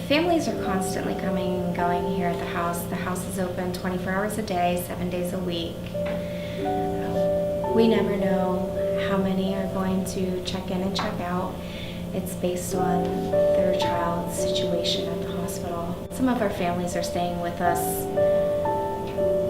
Families are constantly coming and going here at the house. The house is open 24 hours a day, 7 days a week. We never know how many are going to check in and check out. It's based on their child's situation at the hospital. Some of our families are staying with us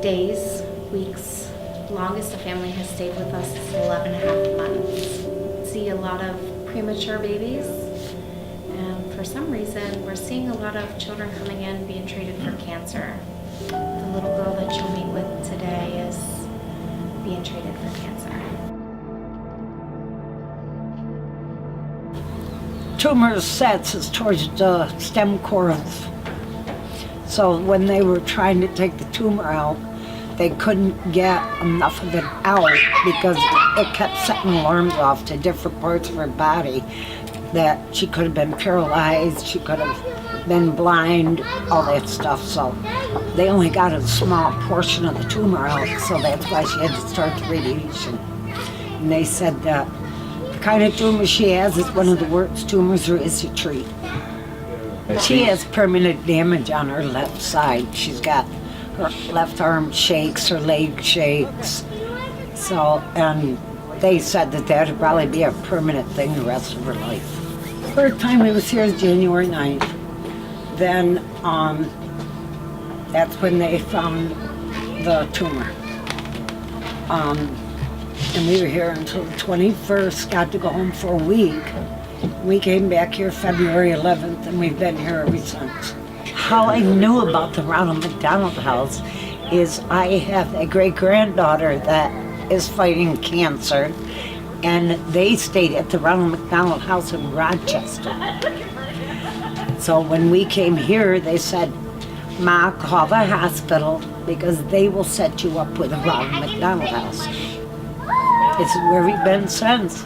days, weeks. Longest a family has stayed with us is 11 and a half months. See a lot of premature babies. And for some reason, we're seeing a lot of children coming in being treated for cancer. The little girl that you'll meet with today is being treated for cancer. Tumor sets towards the stem corals. So when they were trying to take the tumor out, they couldn't get enough of it out because it kept setting alarms off to different parts of her body that she could have been paralyzed, she could have been blind, all that stuff. So they only got a small portion of the tumor out, so that's why she had to start the radiation. And they said that the kind of tumor she has is one of the worst tumors there is to treat. She has permanent damage on her left side. She's got her left arm shakes, her leg shakes. So, and they said that that'd probably be a permanent thing the rest of her life. First time we was here is January 9th. Then that's when they found the tumor. And we were here until the 21st, got to go home for a week. We came back here February 11th, and we've been here ever since. How I knew about the Ronald McDonald house is I have a great-granddaughter that is fighting cancer, and they stayed at the Ronald McDonald house in Rochester. So when we came here, they said, Ma, call the hospital because they will set you up with a Ronald McDonald house. It's where we've been since.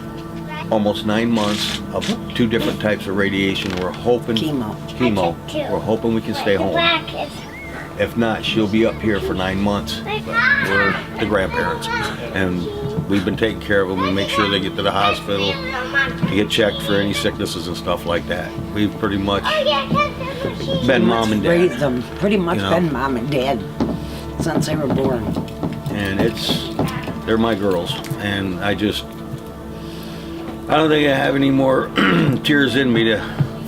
Almost 9 months of 2 different types of radiation. We're hoping chemo. We're hoping we can stay home. If not, she'll be up here for 9 months. But we're the grandparents, and we've been taking care of them. We make sure they get to the hospital to get checked for any sicknesses and stuff like that. We've pretty much been mom and dad. Raised them, pretty much been mom and dad since they were born. And they're my girls, and I don't think I have any more tears in me to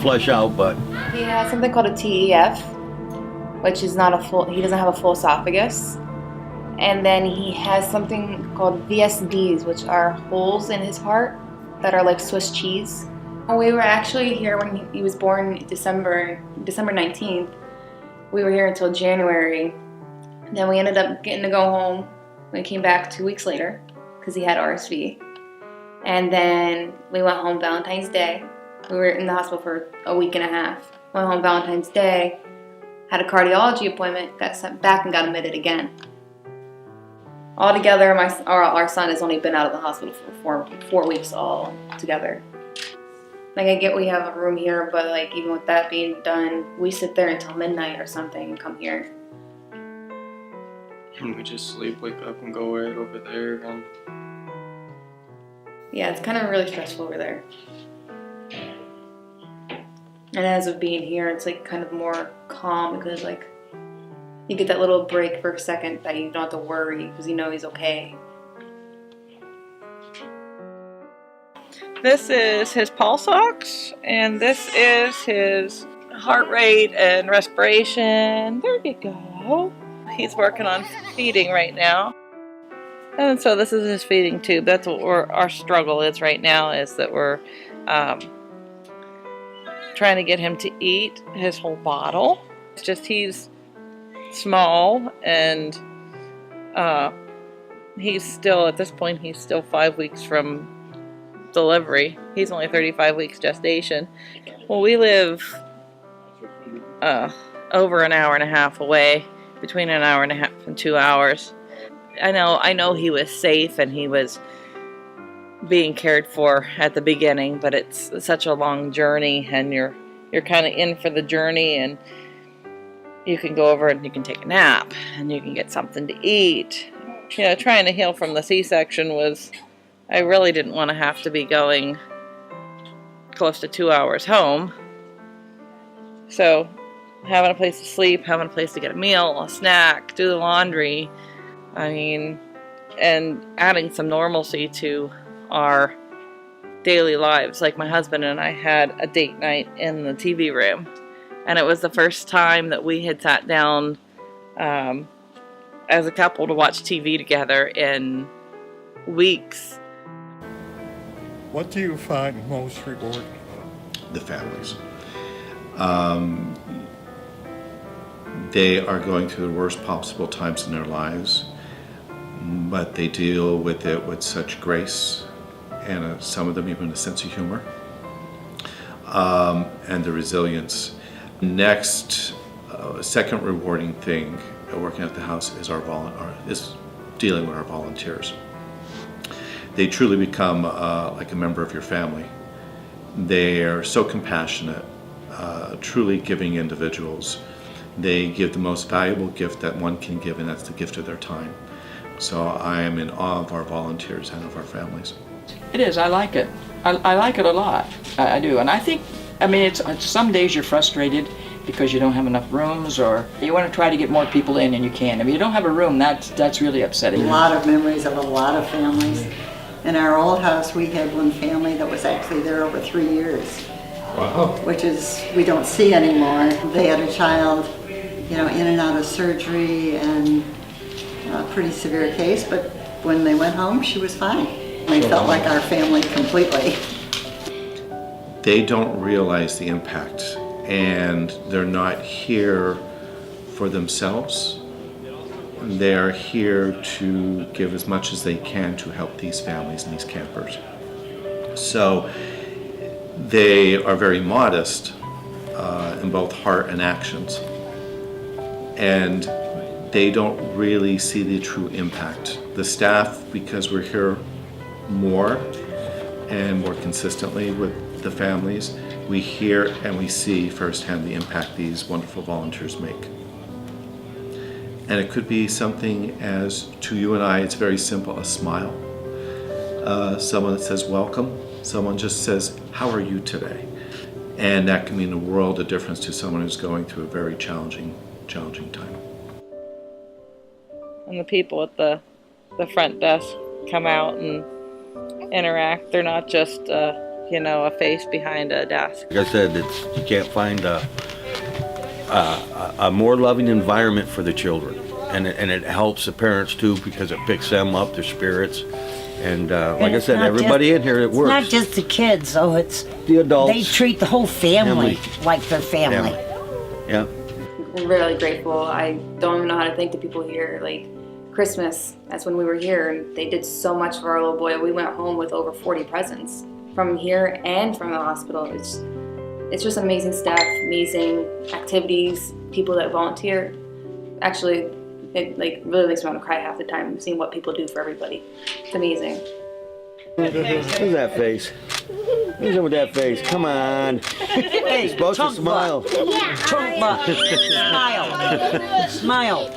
flesh out, but he has something called a TEF, which is not he doesn't have a full esophagus. And then he has something called VSDs, which are holes in his heart that are like Swiss cheese. We were actually here when he was born December 19th. We were here until January. Then we ended up getting to go home. We came back 2 weeks later because he had RSV. And then we went home Valentine's Day. We were in the hospital for a week and a half. Went home Valentine's Day, had a cardiology appointment, got sent back and got admitted again. Altogether, our son has only been out of the hospital for 4 weeks all together. Like, I get we have a room here, but like even with that being done, we sit there until midnight or something and come here. And we just sleep, wake up, and go right over there. Yeah, it's kind of really stressful over there. And as of being here, it's like kind of more calm because like you get that little break for a second that you don't have to worry because you know he's okay. This is his pulse ox, and this is his heart rate and respiration. There you go. He's working on feeding right now. And so this is his feeding tube. That's what our struggle is right now, is that we're trying to get him to eat his whole bottle. It's just he's small, and he's still, at this point, he's still 5 weeks from delivery. He's only 35 weeks gestation. Well, we live over an hour and a half away, between an hour and a half and 2 hours. I know he was safe and he was being cared for at the beginning, but it's such a long journey, and you're kind of in for the journey, and you can go over and you can take a nap and you can get something to eat. You know, trying to heal from the C-section I really didn't want to have to be going close to 2 hours home. So having a place to sleep, having a place to get a meal, a snack, do the laundry, I mean, and adding some normalcy to our daily lives. Like my husband and I had a date night in the TV room, and it was the first time that we had sat down as a couple to watch TV together in weeks. What do you find most rewarding? The families. They are going through the worst possible times in their lives, but they deal with it with such grace, and some of them even a sense of humor, and the resilience. Next, second rewarding thing working at the house is is dealing with our volunteers. They truly become like a member of your family. They are so compassionate, truly giving individuals. They give the most valuable gift that one can give, and that's the gift of their time. So I am in awe of our volunteers and of our families. It is. I like it. I like it a lot. I do. And I think, I mean, it's some days you're frustrated because you don't have enough rooms, or you want to try to get more people in and you can't. If you don't have a room, that's really upsetting. A lot of memories of a lot of families. In our old house, we had one family that was actually there over 3 years. Wow. Which is, we don't see anymore. They had a child, in and out of surgery, and a pretty severe case, but when they went home, she was fine. We felt like our family completely. They don't realize the impact, and they're not here for themselves. They are here to give as much as they can to help these families and these campers. So they are very modest in both heart and actions. And they don't really see the true impact. The staff, because we're here more and more consistently with the families, we hear and we see firsthand the impact these wonderful volunteers make. And it could be something as, to you and I, it's very simple, a smile. Someone that says welcome, someone just says, how are you today? And that can mean a world of difference to someone who's going through a very challenging time. And the people at the front desk come out and interact. They're not just a face behind a desk. Like I said, you can't find a more loving environment for the children, and it helps the parents too, because it picks them up, their spirits, and like I said, everybody in here, it works. It's not just the kids, though. It's the adults. They treat the whole family like their family. Yeah. I'm really grateful. I don't even know how to thank the people here. Like Christmas, that's when we were here, and they did so much for our little boy. We went home with over 40 presents from here and from the hospital. It's just amazing staff, amazing activities, people that volunteer. Actually, it really makes me want to cry half the time seeing what people do for everybody. It's amazing. Look at that face. Who's in with that face? Come on. Hey, you're supposed to smile. Smile. Smile.